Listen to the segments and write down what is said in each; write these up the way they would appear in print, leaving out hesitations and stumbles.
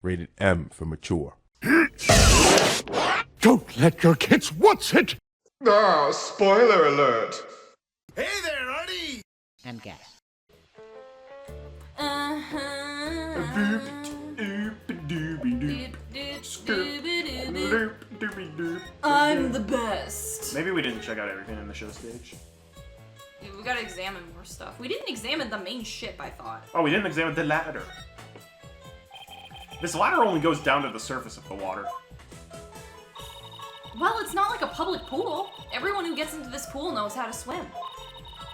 Rated M for mature. Don't let your kids watch it! Ah, spoiler alert. Hey there, Artie! And gas. I'm the best. Maybe we didn't check out everything in the show stage. We gotta examine more stuff. We didn't examine the main ship, I thought. Oh, we didn't examine the ladder. This ladder only goes down to the surface of the water. Well, it's not like a public pool. Everyone who gets into this pool knows how to swim.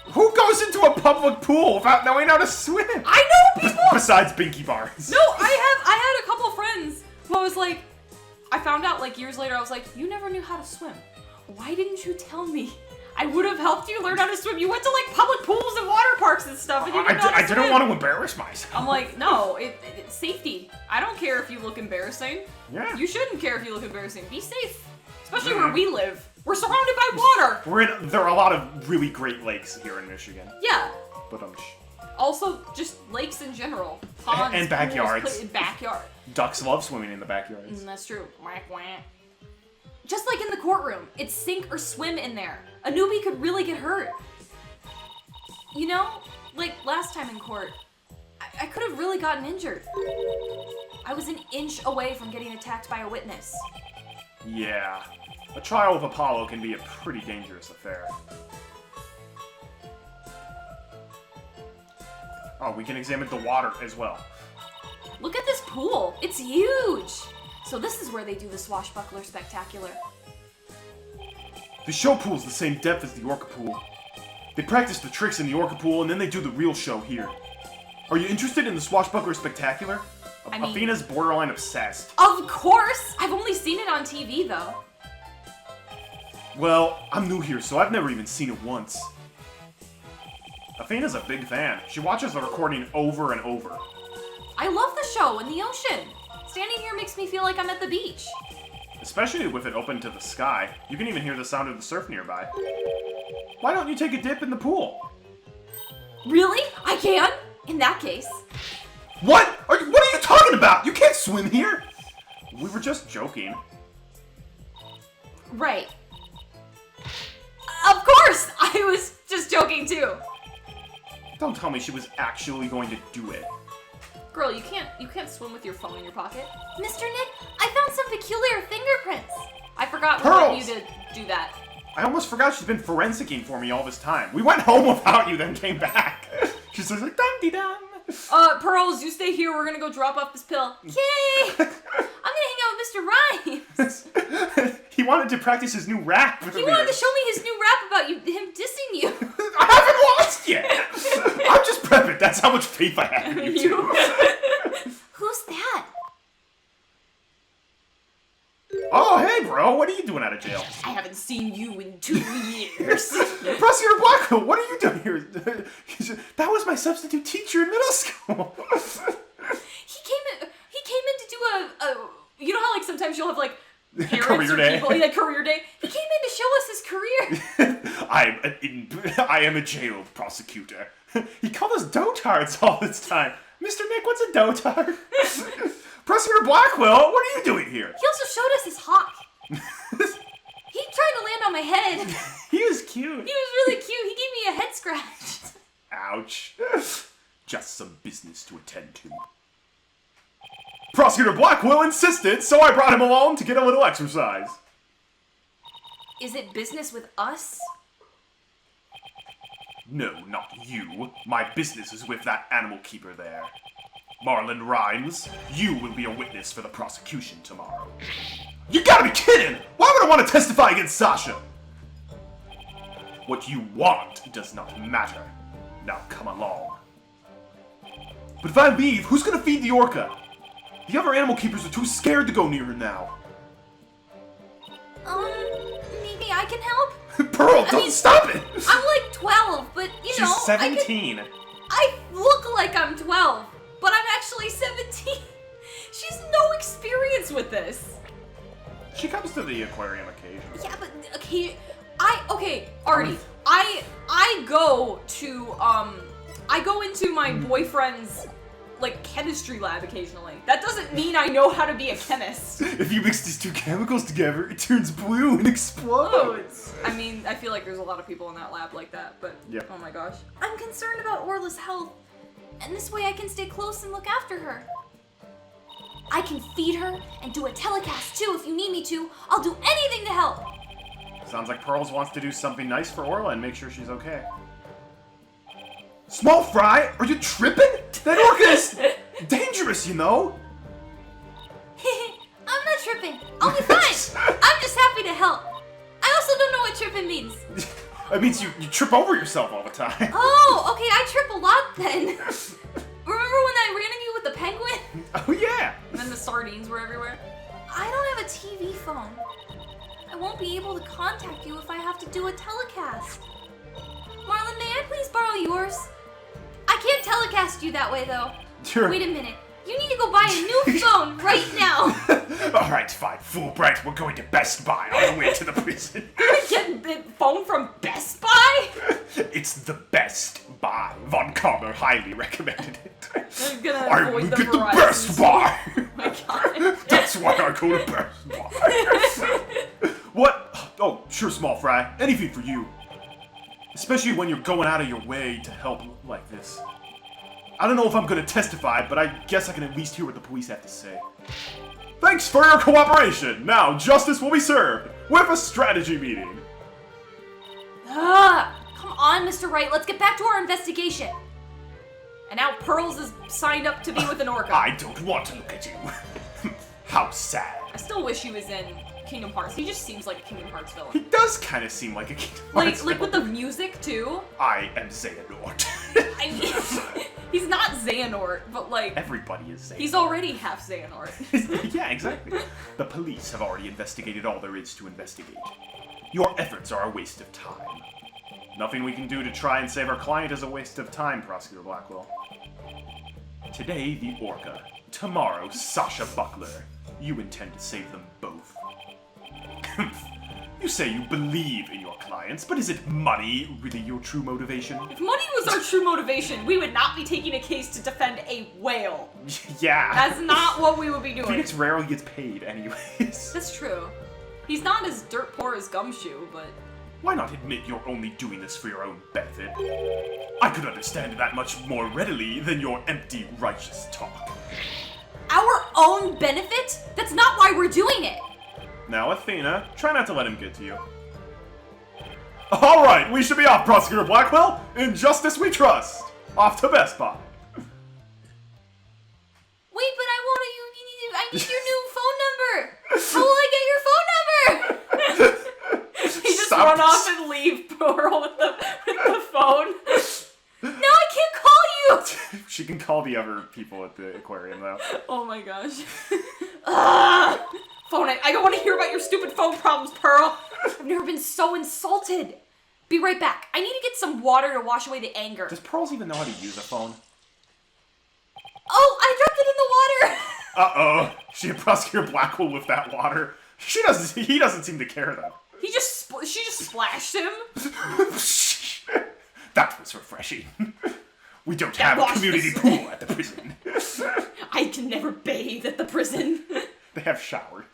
Who goes into a public pool without knowing how to swim? I know people! Besides Binky Bars. No, I had a couple friends who I was like, I found out like years later, I was like, you never knew how to swim. Why didn't you tell me? I would have helped you learn how to swim. You went to like public pools and water parks and stuff, and you didn't know how to swim. I didn't want to embarrass myself. I'm like, no, it's safety. I don't care if you look embarrassing. Yeah. You shouldn't care if you look embarrassing. Be safe. Especially where we live. We're surrounded by water. There are a lot of really great lakes here in Michigan. Yeah. But also, just lakes in general. Ponds, and backyards. Backyard. Ducks love swimming in the backyards. That's true. Whack, whack. Just like in the courtroom, it's sink or swim in there. A newbie could really get hurt. You know, like last time in court, I could have really gotten injured. I was an inch away from getting attacked by a witness. Yeah, a trial of Apollo can be a pretty dangerous affair. Oh, we can examine the water as well. Look at this pool. It's huge. So this is where they do the swashbuckler spectacular. The show pool's the same depth as the Orca pool. They practice the tricks in the Orca pool and then they do the real show here. Are you interested in the swashbuckler spectacular? I mean, Athena's borderline obsessed. Of course! I've only seen it on TV though. Well, I'm new here, so I've never even seen it once. Athena's a big fan. She watches the recording over and over. I love the show in the ocean. Standing here makes me feel like I'm at the beach. Especially with it open to the sky. You can even hear the sound of the surf nearby. Why don't you take a dip in the pool? Really? I can? In that case. What are you talking about? You can't swim here! We were just joking. Right. Of course! I was just joking too. Don't tell me she was actually going to do it. Girl, you can't swim with your phone in your pocket. Mr. Nick, I found some peculiar fingerprints. I forgot we want you to do that. I almost forgot she's been forensicing for me all this time. We went home without you, then came back. She's just like, dum-de-dum. Pearls, you stay here. We're gonna go drop off this pill. Yay! I'm gonna hang out with Mr. Rhymes. He wanted to practice his new rap. He wanted to show me his new rap about him dissing you. I haven't watched yet. I'm just prepping. That's how much faith I have in you two. Who's that? Oh, hey, bro. What are you doing out of jail? I haven't seen you in 2 years. Prosecutor Blackquill, what are you doing here? That was my substitute teacher in middle school. He came in to do a you know how like sometimes you'll have like parents career or day. people, like career day. He came in to show us his career. I am a jailed prosecutor. He called us dotards all this time. Mr. Nick, what's a dotard? Prosecutor Blackquill, what are you doing here? He also showed us his hawk. He tried to land on my head. He was cute. He was really cute. He gave me a head scratch. Ouch. Just some business to attend to. Prosecutor Blackquill insisted, so I brought him along to get a little exercise. Is it business with us? No, not you. My business is with that animal keeper there. Marlon Rhymes, you will be a witness for the prosecution tomorrow. You gotta be kidding! Why would I want to testify against Sasha? What you want does not matter. Now come along. But if I leave, who's gonna feed the orca? The other animal keepers are too scared to go near her now. Maybe I can help? Pearl, don't stop it! I'm like 12, but you know... She's 17. I look like I'm 12, but I'm actually 17. She's no experience with this. She comes to the aquarium occasionally. Yeah, but Artie, I go to I go into my boyfriend's like, chemistry lab occasionally. That doesn't mean I know how to be a chemist. If you mix these two chemicals together, it turns blue and explodes. I mean, I feel like there's a lot of people in that lab like that, but Yep. oh my gosh. I'm concerned about Orla's health, and this way I can stay close and look after her. I can feed her and do a telecast too if you need me to. I'll do anything to help. Sounds like Pearls wants to do something nice for Orla and make sure she's okay. Small Fry, are you tripping? That orca is dangerous, you know? I'm not tripping. I'll be fine. I'm just happy to help. I also don't know what tripping means. That means you trip over yourself all the time. Oh, okay, I trip a lot then. Remember when I ran into you with the penguin? Oh yeah. And then the sardines were everywhere? I don't have a TV phone. I won't be able to contact you if I have to do a telecast. Marlon, may I please borrow yours? I can't telecast you that way though. Sure. Wait a minute. You need to go buy a new phone right now. Alright, fine. Fulbright, we're going to Best Buy on the way to the prison. Get a phone from Best Buy? It's the Best Buy. Von Kammer highly recommended it. I'm gonna I avoid will the get the Verizon Best store. Buy. Oh my god. That's why I go to Best Buy. What? Oh, sure, Small Fry. Anything for you. Especially when you're going out of your way to help like this. I don't know if I'm gonna testify, but I guess I can at least hear what the police have to say. Thanks for your cooperation! Now, justice will be served with a strategy meeting. Come on, Mr. Wright, let's get back to our investigation. And now Pearls is signed up to be with an orca. I don't want to look at you. How sad. I still wish he was in Kingdom Hearts. He just seems like a Kingdom Hearts He villain. does kind of seem like a Kingdom Hearts Like with the villain. music too. I am Xehanort. I mean, he's not Xehanort, but like Everybody is Xehanort. he's already half Xehanort. Yeah, exactly. The police have already investigated all there is to investigate. Your efforts are a waste of time. Nothing we can do to try and save our client is a waste of time, Prosecutor Blackquill. Today, the Orca. Tomorrow, Sasha Buckler. You intend to save them both. You say you believe in your clients, but is it money really your true motivation? If money was our true motivation, we would not be taking a case to defend a whale. Yeah. That's not what we would be doing. Phoenix rarely gets paid anyways. That's true. He's not as dirt poor as Gumshoe, but... Why not admit you're only doing this for your own benefit? I could understand that much more readily than your empty, righteous talk. Our own benefit? That's not why we're doing it! Now, Athena, try not to let him get to you. Alright, we should be off, Prosecutor Blackquill! In justice we trust! Off to Best Buy! Wait, but I need your new phone number! How will I get your phone number? He just Stop. run off and leave Pearl with the phone. No, I can't call you! She can call the other people at the aquarium, though. Oh my gosh. Ugh. Phone it. I don't want to hear about your stupid phone problems, Pearl. I've never been so insulted. Be right back. I need to get some water to wash away the anger. Does Pearls even know how to use a phone? Oh, I dropped it in the water. Uh-oh. She had Prosecutor Blackquill with that water. He doesn't seem to care, though. She just splashed him. That was refreshing. We don't have a community pool at the prison. I can never bathe at the prison. They have showers.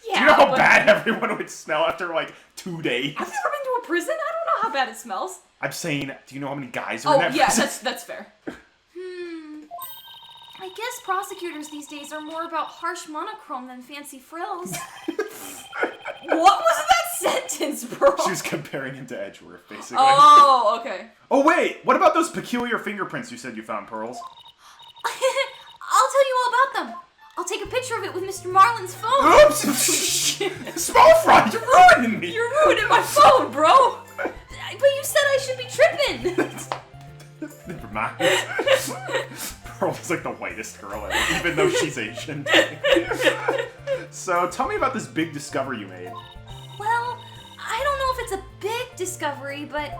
Yeah, Do you know how but bad everyone would smell after, like, 2 days? I've never been to a prison. I don't know how bad it smells. I'm saying, do you know how many guys are in Oh, that yeah, prison? that's fair. I guess prosecutors these days are more about harsh monochrome than fancy frills. What was that sentence, bro? She was comparing him to Edgeworth, basically. Oh, okay. Oh, wait! What about those peculiar fingerprints you said you found, Pearls? I'll tell you all about them. I'll take a picture of it with Mr. Marlin's phone. Oops! Small Fry, you're ruining me! You're ruining my phone, bro. But you said I should be tripping. Never mind. Pearl's like the whitest girl ever, even though she's Asian. So, tell me about this big discovery you made. Well, I don't know if it's a big discovery, but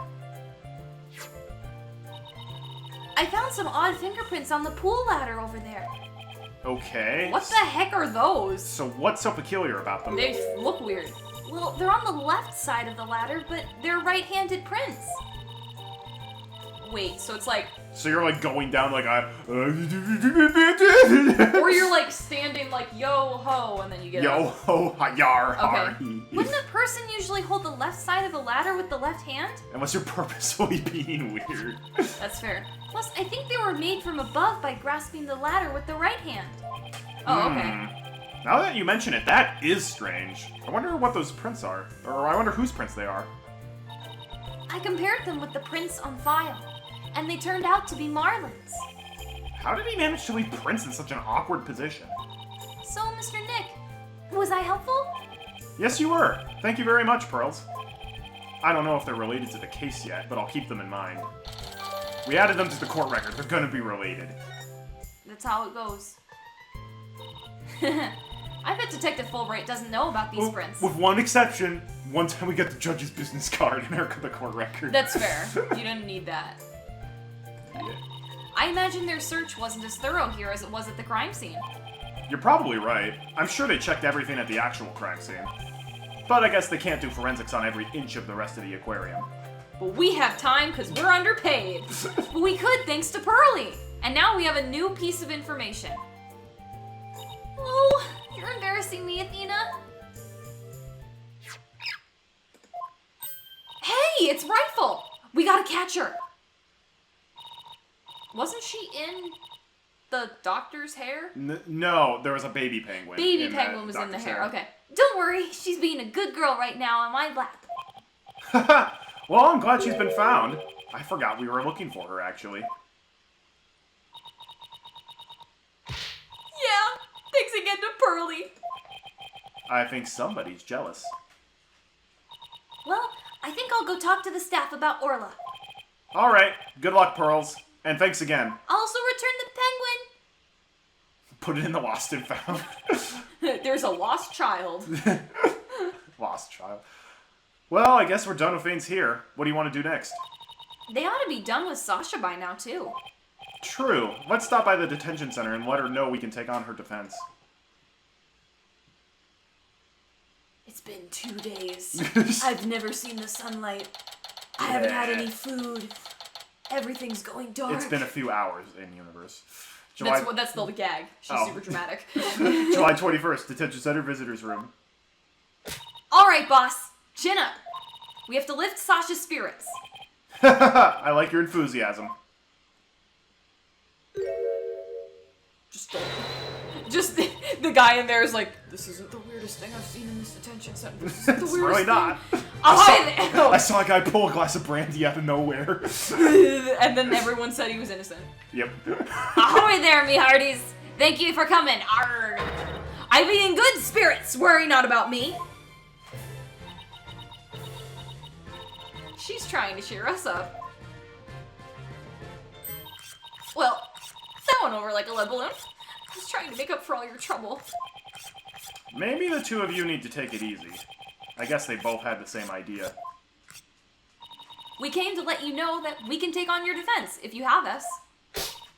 I found some odd fingerprints on the pool ladder over there. Okay. What the heck are those? So what's so peculiar about them? They look weird. Well, they're on the left side of the ladder, but they're right-handed prints. Wait, so it's like... So you're like going down like a... Or you're like standing like yo-ho and then you get Yo up. ho ha yar har. Okay. Wouldn't a person usually hold the left side of a ladder with the left hand? Unless you're purposefully being weird. That's fair. Plus, I think they were made from above by grasping the ladder with the right hand. Oh, okay. Now that you mention it, that is strange. I wonder what those prints are. Or I wonder whose prints they are. I compared them with the prints on file, and they turned out to be Marlin's. How did he manage to leave prints in such an awkward position? So, Mr. Nick, was I helpful? Yes, you were. Thank you very much, Pearls. I don't know if they're related to the case yet, but I'll keep them in mind. We added them to the court record. They're gonna be related. That's how it goes. I bet Detective Fulbright doesn't know about these prints. With one exception, one time we got the judge's business card in the court record. That's fair. You didn't need that. Yeah. I imagine their search wasn't as thorough here as it was at the crime scene. You're probably right. I'm sure they checked everything at the actual crime scene. But I guess they can't do forensics on every inch of the rest of the aquarium. But we have time because we're underpaid. But we could thanks to Pearly. And now we have a new piece of information. Oh, you're embarrassing me, Athena. Hey, it's Rifle. We gotta catch her. Wasn't she in the doctor's hair? No, there was a baby penguin. Baby penguin was in the hair. Okay. Don't worry, she's being a good girl right now on my lap. Well, I'm glad she's been found. I forgot we were looking for her, actually. Yeah, thanks again to Pearly. I think somebody's jealous. Well, I think I'll go talk to the staff about Orla. Alright, good luck, Pearls. And thanks again. I'll also return the Put it in the lost and found. penguin. There's a lost child. Lost child. Well, I guess we're done with things here. What do you want to do next? They ought to be done with Sasha by now, too. True. Let's stop by the detention center and let her know we can take on her defense. It's been 2 days. I've never seen the sunlight. I haven't had any food. Everything's going dark. It's been a few hours in universe. That's still the gag. She's super dramatic. July 21st, detention center visitors room. All right, boss. Chin up. We have to lift Sasha's spirits. I like your enthusiasm. Just the guy in there is like, this isn't the weirdest thing I've seen in this detention center. This isn't the It's weirdest really not. I saw a guy pull a glass of brandy out of nowhere. And then everyone said he was innocent. Yep. Ahoy there, me hearties. Thank you for coming. Arrgh. I be in good spirits. Worry not about me. She's trying to cheer us up. Well, that went over like a lead balloon. I was trying to make up for all your trouble. Maybe the two of you need to take it easy. I guess they both had the same idea. We came to let you know that we can take on your defense if you have us.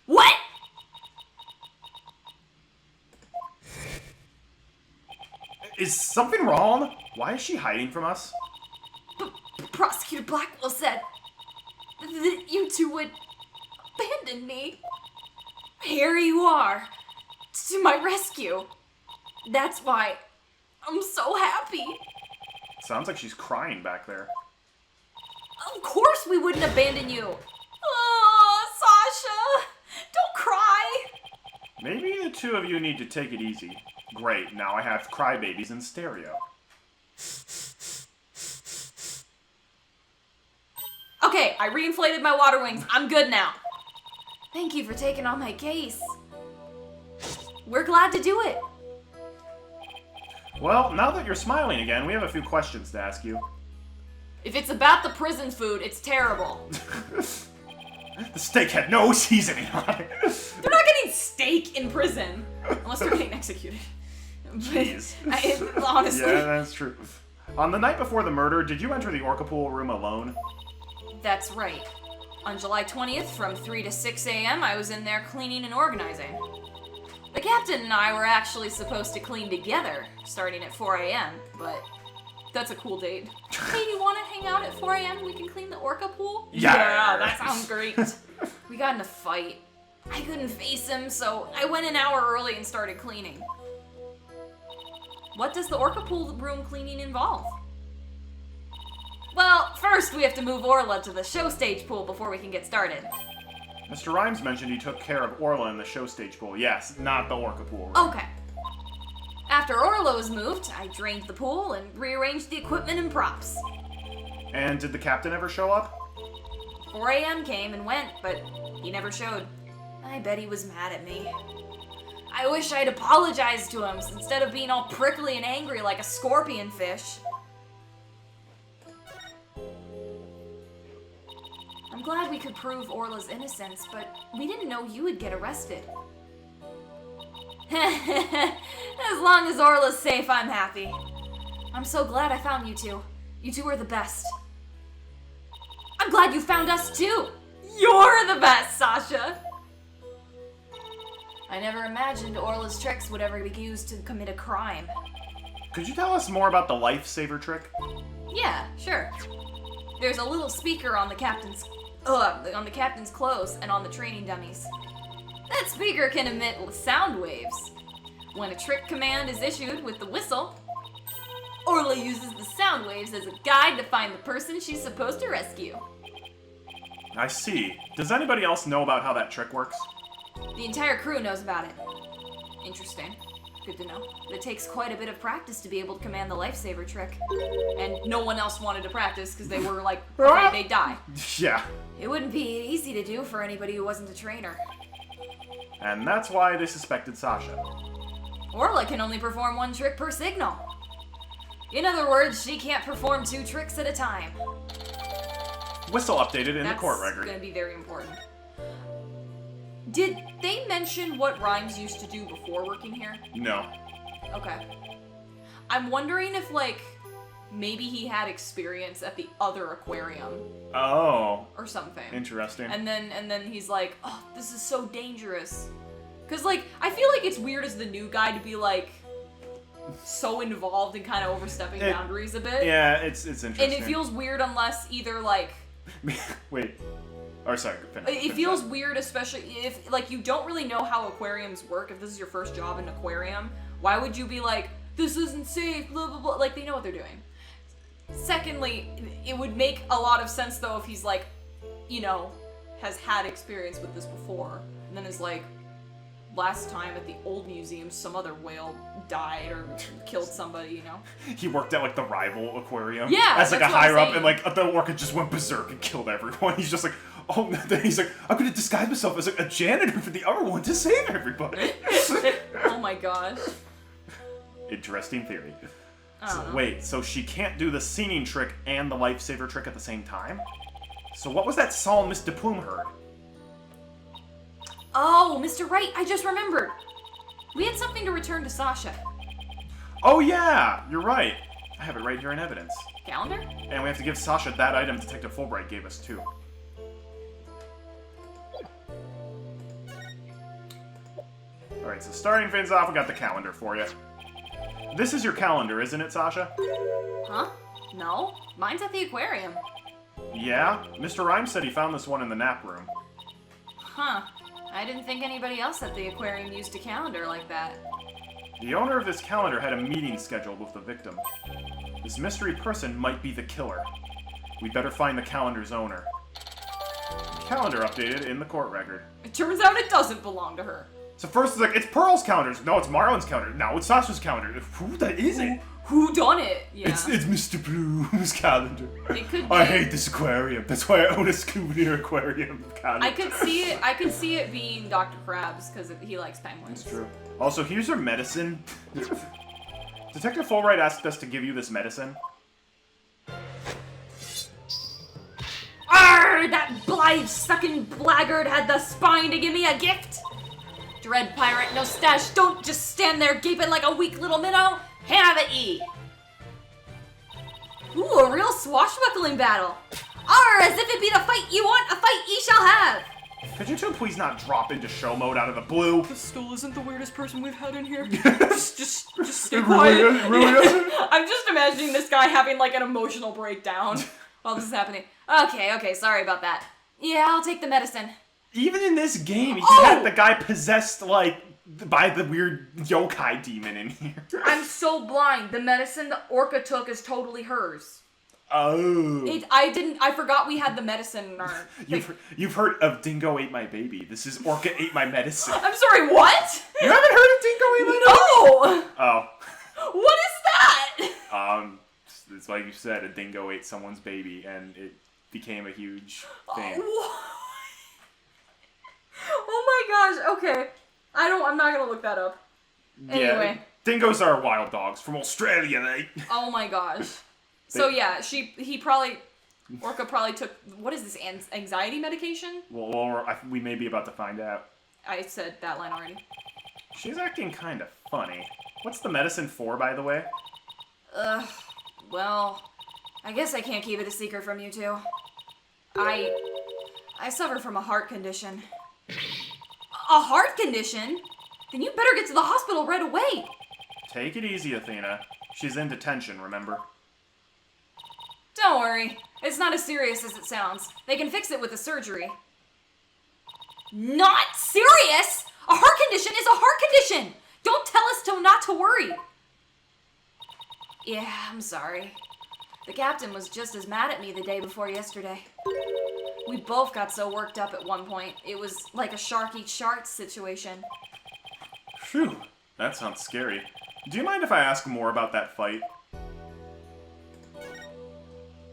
What? Is something wrong? Why is she hiding from us? Prosecutor Blackquill said that you two would abandon me. Here you are, to my rescue. That's why I'm so happy. Sounds like she's crying back there. Of course we wouldn't abandon you. Oh, Sasha, don't cry. Maybe the two of you need to take it easy. Great, now I have crybabies in stereo. Okay, I reinflated my water wings. I'm good now. Thank you for taking on my case. We're glad to do it. Well, now that you're smiling again, we have a few questions to ask you. If it's about the prison food, it's terrible. The steak had no seasoning on it. They're not getting steak in prison. Unless they're getting executed. Jeez. Honestly. Yeah, that's true. On the night before the murder, did you enter the Orca Pool room alone? That's right. On July 20th, from 3 to 6 a.m., I was in there cleaning and organizing. The captain and I were actually supposed to clean together, starting at 4 a.m., but That's a cool date. Hey, do you want to hang out at 4 a.m.? We can clean the orca pool? Yes! Yeah, that sounds great. We got in a fight. I couldn't face him, so I went an hour early and started cleaning. What does the orca pool room cleaning involve? Well, first we have to move Orla to the show stage pool before we can get started. Mr. Rhymes mentioned he took care of Orla in the show stage pool. Yes, not the orca pool room. Okay. After Orla was moved, I drained the pool and rearranged the equipment and props. And did the captain ever show up? 4 a.m. came and went, but he never showed. I bet he was mad at me. I wish I'd apologized to him instead of being all prickly and angry like a scorpion fish. I'm glad we could prove Orla's innocence, but we didn't know you would get arrested. As long as Orla's safe, I'm happy. I'm so glad I found you two. You two are the best. I'm glad you found us too. You're the best, Sasha. I never imagined Orla's tricks would ever be used to commit a crime. Could you tell us more about the lifesaver trick? Yeah, sure. There's a little speaker on the captain's clothes and on the training dummies. That speaker can emit sound waves. When a trick command is issued with the whistle, Orla uses the sound waves as a guide to find the person she's supposed to rescue. I see. Does anybody else know about how that trick works? The entire crew knows about it. Interesting. Good to know. But it takes quite a bit of practice to be able to command the lifesaver trick. And no one else wanted to practice because they were like, afraid they'd die. Yeah. It wouldn't be easy to do for anybody who wasn't a trainer. And that's why they suspected Sasha. Orla can only perform one trick per signal. In other words, she can't perform 2 tricks at a time. Whistle updated in the court record. That's going to be very important. Did they mention what Rhymes used to do before working here? No. Okay. I'm wondering if, like, maybe he had experience at the other aquarium. Oh. Or something. Interesting. And then he's like, oh, this is so dangerous. Because, like, I feel like it's weird as the new guy to be, like, so involved in kind of overstepping boundaries a bit. Yeah, it's interesting. And it feels weird unless either, like... Wait. Or sorry, finish. It feels weird, especially if, like, you don't really know how aquariums work. If this is your first job in an aquarium, why would you be like, this isn't safe, blah, blah, blah. Like, they know what they're doing. Secondly, it would make a lot of sense, though, if he's, like, you know, has had experience with this before. And then is like, last time at the old museum, some other whale died or killed somebody, you know? He worked at, like, the rival aquarium. Yeah, as, like, a that's what I'm higher up, saying. and, like, the orca just went berserk and killed everyone. He's just like, oh, then he's like, I'm gonna disguise myself as, like, a janitor for the other one to save everybody. Oh my gosh. Interesting theory. I So, don't know. wait, so she can't do the singing trick and the lifesaver trick at the same time? So what was that song Miss DePlume heard? Oh, Mr. Wright, I just remembered. We had something to return to Sasha. Oh yeah, you're right. I have it right here in evidence. Calendar? And we have to give Sasha that item Detective Fulbright gave us too. Alright, so starting things off, we got the calendar for you. This is your calendar, isn't it, Sasha? Huh? No, mine's at the aquarium. Yeah? Mr. Rhymes said he found this one in the nap room. Huh. I didn't think anybody else at the aquarium used a calendar like that. The owner of this calendar had a meeting scheduled with the victim. This mystery person might be the killer. We'd better find the calendar's owner. Calendar updated in the court record. It turns out it doesn't belong to her. So first it's like, it's Pearl's calendar. No, it's Marlon's calendar. Now it's Sasha's calendar. Who that is it? Who done it? Yeah. It's Mr. Blue's calendar. It could be. I hate this aquarium. That's why I own a souvenir aquarium calendar. I could see it being Dr. Krabs because he likes penguins. It's true. Also, here's your medicine. Detective Fulbright asked us to give you this medicine. Arr! That Blythe-sucking blackguard had the spine to give me a gift! Dread pirate, no stash, don't just stand there gaping like a weak little minnow! Have it ye! Ooh, a real swashbuckling battle! Arr! As if it be the fight you want, a fight ye shall have! Could you two please not drop into show mode out of the blue? This still isn't the weirdest person we've had in here. just stay It quiet. really isn't? I I'm just imagining this guy having, like, an emotional breakdown while this is happening. Okay, sorry about that. Yeah, I'll take the medicine. Even in this game, he had the guy possessed, like, by the weird yokai demon in here. I'm so blind. The medicine that Orca took is totally hers. Oh. I forgot we had the medicine in our... You've heard of Dingo Ate My Baby. This is Orca Ate My Medicine. I'm sorry, what? You haven't heard of Dingo Ate My No! Baby? Oh. What is that? It's like you said, a dingo ate someone's baby, and it became a huge thing. Oh my gosh, okay. I'm not gonna look that up. Anyway. Yeah, dingoes are wild dogs from Australia, they. Oh my gosh. So yeah, Orca probably took, what is this, anxiety medication? Well, we may be about to find out. I said that line already. She's acting kind of funny. What's the medicine for, by the way? Well, I guess I can't keep it a secret from you two. I suffer from a heart condition. A heart condition? Then you better get to the hospital right away. Take it easy, Athena. She's in detention, remember? Don't worry. It's not as serious as it sounds. They can fix it with a surgery. Not serious? A heart condition is a heart condition! Don't tell us not to worry. Yeah, I'm sorry. The captain was just as mad at me the day before yesterday. We both got so worked up at one point. It was like a shark eats shark situation. Phew, that sounds scary. Do you mind if I ask more about that fight?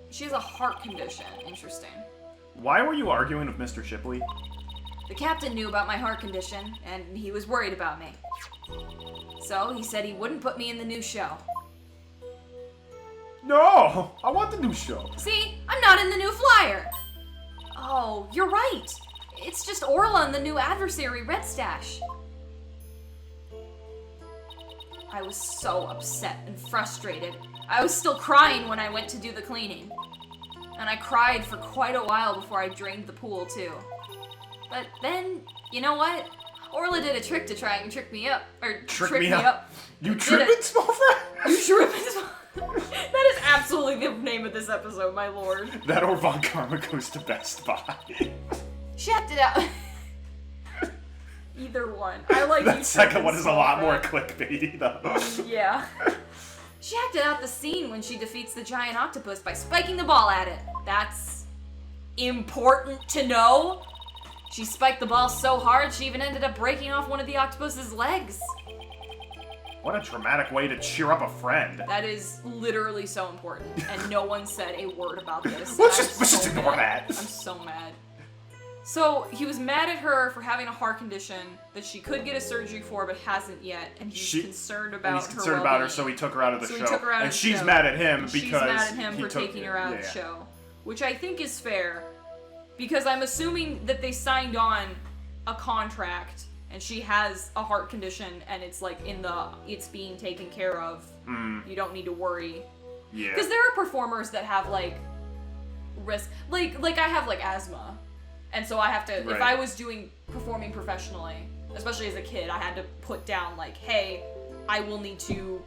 She has a heart condition. Interesting. Why were you arguing with Mr. Shipley? The captain knew about my heart condition, and he was worried about me. So he said he wouldn't put me in the new show. No! I want the new show. See? I'm not in the new flyer! Oh, you're right! It's just Orla and the new adversary, Red Stash. I was so upset and frustrated. I was still crying when I went to do the cleaning. And I cried for quite a while before I drained the pool, too. But then, you know what? Orla did a trick to try and trick me up. Or trick me up. You trippin', small friend? You trippin', small That is absolutely the name of this episode, my lord. That or Von Karma goes to Best Buy. She acted out. Either one. I like that second one is a lot more clickbaity, though. Yeah. She acted out the scene when she defeats the giant octopus by spiking the ball at it. That's important to know. She spiked the ball so hard, she even ended up breaking off one of the octopus's legs. What a dramatic way to cheer up a friend. That is literally so important, and no one said a word about this. Let's just ignore that. I'm so mad. So, he was mad at her for having a heart condition that she could get a surgery for but hasn't yet, and he's concerned about her. He's concerned about her, so he took her out of the show. He took her out and of the she's show. mad at him because she's mad at him for taking her out of the show, which I think is fair, because I'm assuming that they signed on a contract, and she has a heart condition, and it's like it's being taken care of. You don't need to worry. Yeah. Because there are performers that have like risk, like I have like asthma. And so I have to, if I was performing professionally, especially as a kid, I had to put down like, hey, I will need to,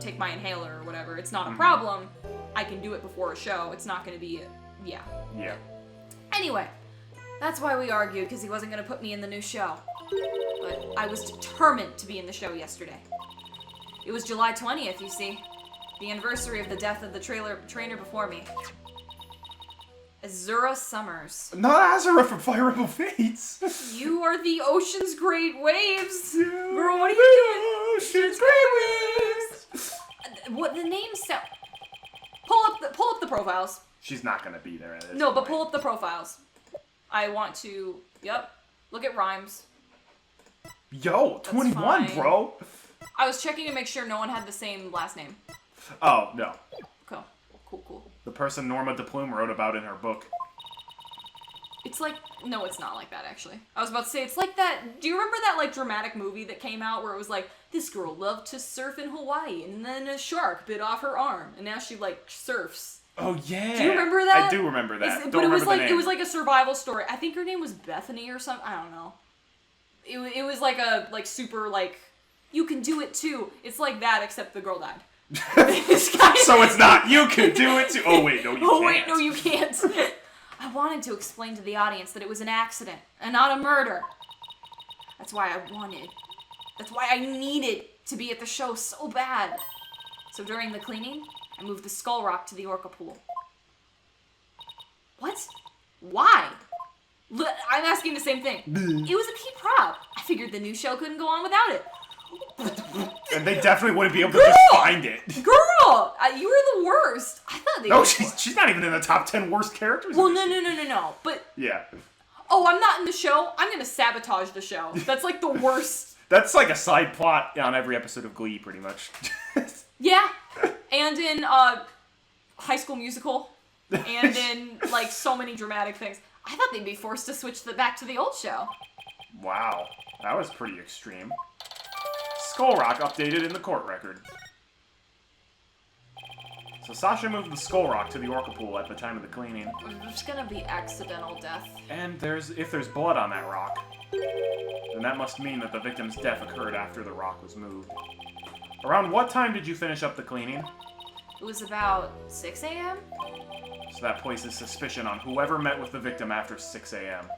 take my inhaler or whatever. It's not a problem. I can do it before a show. It's not going to be, Yeah. Anyway, that's why we argued, because he wasn't going to put me in the new show. But I was determined to be in the show yesterday. It was July 20th, you see. The anniversary of the death of the trainer before me. Azura Summers. Not Azura from Fire Emblem Fates. You are the ocean's great waves. Girl, what are you doing? Ocean's great waves. What the name sound? Pull up the profiles. She's not gonna be there. No, but pull up the profiles. I want to. Yep. Look at rhymes. Yo, 21, bro. I was checking to make sure no one had the same last name. Oh no. Cool. The person Norma DePlume wrote about in her book. It's like, no, it's not like that, actually. I was about to say, it's like that, do you remember that, like, dramatic movie that came out where it was like, this girl loved to surf in Hawaii, and then a shark bit off her arm, and now she, like, surfs. Oh, yeah. Do you remember that? I do remember that. But it was like, it was like a survival story. I think her name was Bethany or something, I don't know. It was like a, like, super, like, you can do it too. It's like that, except the girl died. This guy... So it's not. You can do it too. Oh, wait, no, you can't. Oh, wait, no, you can't. I wanted to explain to the audience that it was an accident and not a murder. That's why I needed to be at the show so bad. So during the cleaning, I moved the skull rock to the orca pool. What? Why? I'm asking the same thing. It was a key prop. I figured the new show couldn't go on without it. And they definitely wouldn't be able to just find it. Girl! You were the worst. I thought they No, were. she's not even in the top 10 worst characters. Well, no. But, Yeah. oh, I'm not in the show. I'm gonna sabotage the show. That's like the worst. That's like a side plot on every episode of Glee, pretty much. Yeah. And in High School Musical. And in, like, so many dramatic things. I thought they'd be forced to switch back to the old show. Wow. That was pretty extreme. Skull Rock updated in the court record. So Sasha moved the Skull Rock to the orca pool at the time of the cleaning. There's gonna be accidental death. And if there's blood on that rock, then that must mean that the victim's death occurred after the rock was moved. Around what time did you finish up the cleaning? It was about 6 a.m.? So that places suspicion on whoever met with the victim after 6 a.m.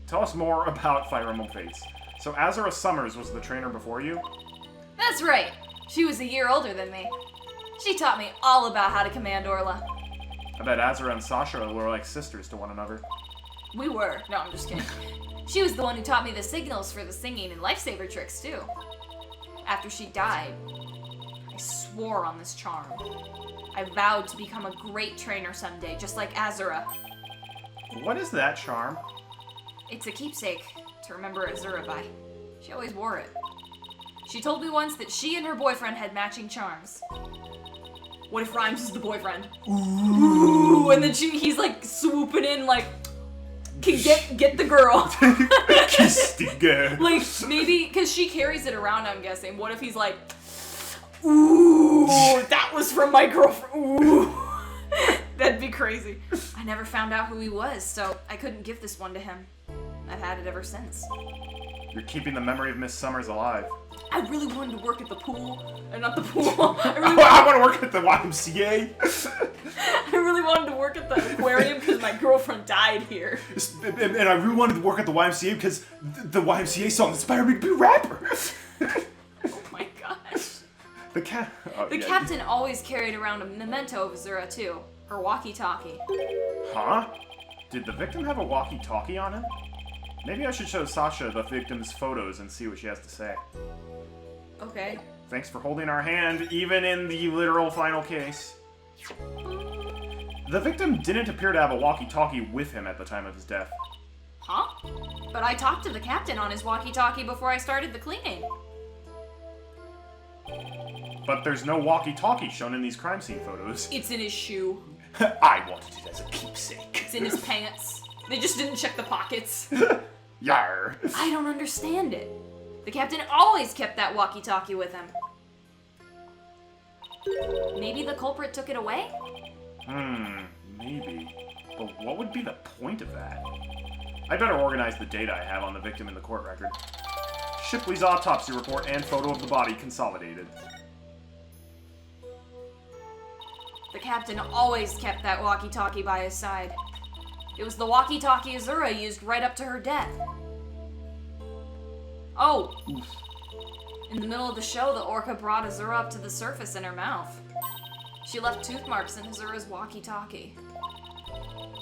Tell us more about Fire Emblem Fates. So Azura Summers was the trainer before you? That's right. She was a year older than me. She taught me all about how to command Orla. I bet Azura and Sasha were like sisters to one another. We were. No, I'm just kidding. She was the one who taught me the signals for the singing and lifesaver tricks, too. After she died, I swore on this charm. I vowed to become a great trainer someday, just like Azura. What is that charm? It's a keepsake to remember Azura by. She always wore it. She told me once that she and her boyfriend had matching charms. What if Rhymes is the boyfriend? Ooh, and then he's like swooping in like, get the girl. Kiss the girl. Like, maybe, because she carries it around, I'm guessing. What if he's like, ooh, that was from my girlfriend. Ooh. That'd be crazy. I never found out who he was, so I couldn't give this one to him. I've had it ever since. You're keeping the memory of Miss Summers alive. I really wanted to work at the pool. Not the pool. I want to work at the YMCA. I really wanted to work at the aquarium because my girlfriend died here. And I really wanted to work at the YMCA because the YMCA song inspired me to be a rapper. Oh my gosh. The captain always carried around a memento of Azura too. Her walkie-talkie. Huh? Did the victim have a walkie-talkie on him? Maybe I should show Sasha the victim's photos and see what she has to say. Okay. Thanks for holding our hand, even in the literal final case. The victim didn't appear to have a walkie-talkie with him at the time of his death. Huh? But I talked to the captain on his walkie-talkie before I started the cleaning. But there's no walkie-talkie shown in these crime scene photos. It's in his shoe. I wanted it as a keepsake. It's in his pants. They just didn't check the pockets. Yar. I don't understand it. The captain always kept that walkie-talkie with him. Maybe the culprit took it away? Maybe. But what would be the point of that? I better organize the data I have on the victim in the court record. Shipley's autopsy report and photo of the body consolidated. The captain always kept that walkie-talkie by his side. It was the walkie-talkie Azura used right up to her death. Oh! Oof. In the middle of the show, the orca brought Azura up to the surface in her mouth. She left tooth marks in Azura's walkie-talkie.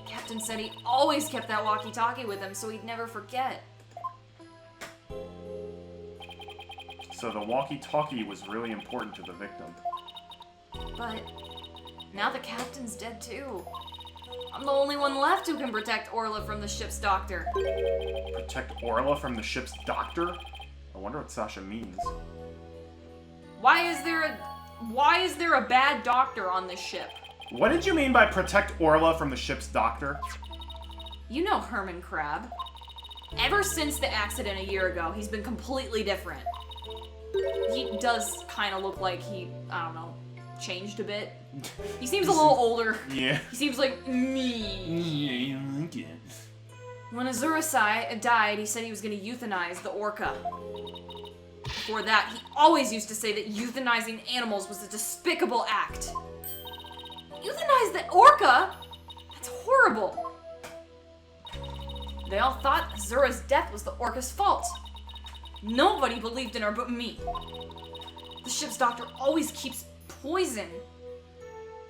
Captain said he always kept that walkie-talkie with him so he'd never forget. So the walkie-talkie was really important to the victim. But now the captain's dead too. I'm the only one left who can protect Orla from the ship's doctor. Protect Orla from the ship's doctor? I wonder what Sasha means. Why is there a bad doctor on this ship? What did you mean by protect Orla from the ship's doctor? You know Herman Crab. Ever since the accident a year ago, he's been completely different. He does kind of look like he, I don't know, changed a bit. He seems a little older. Yeah. He seems like me. When Azura died, he said he was going to euthanize the orca. before that, he always used to say that euthanizing animals was a despicable act. Euthanize the orca? That's horrible. They all thought Azura's death was the orca's fault. Nobody believed in her but me. The ship's doctor always keeps poison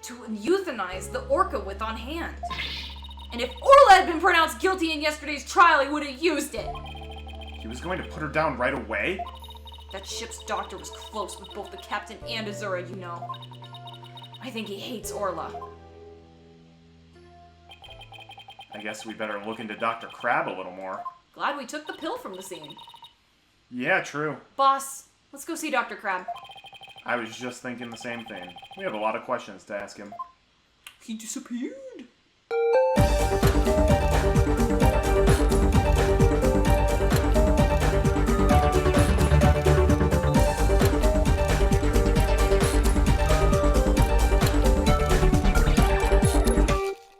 to euthanize the orca with on hand. And if Orla had been pronounced guilty in yesterday's trial, he would have used it. He was going to put her down right away? That ship's doctor was close with both the captain and Azura, you know. I think he hates Orla. I guess we better look into Dr. Crab a little more. Glad we took the pill from the scene. Yeah, true. Boss, let's go see Dr. Crab. I was just thinking the same thing. We have a lot of questions to ask him. He disappeared.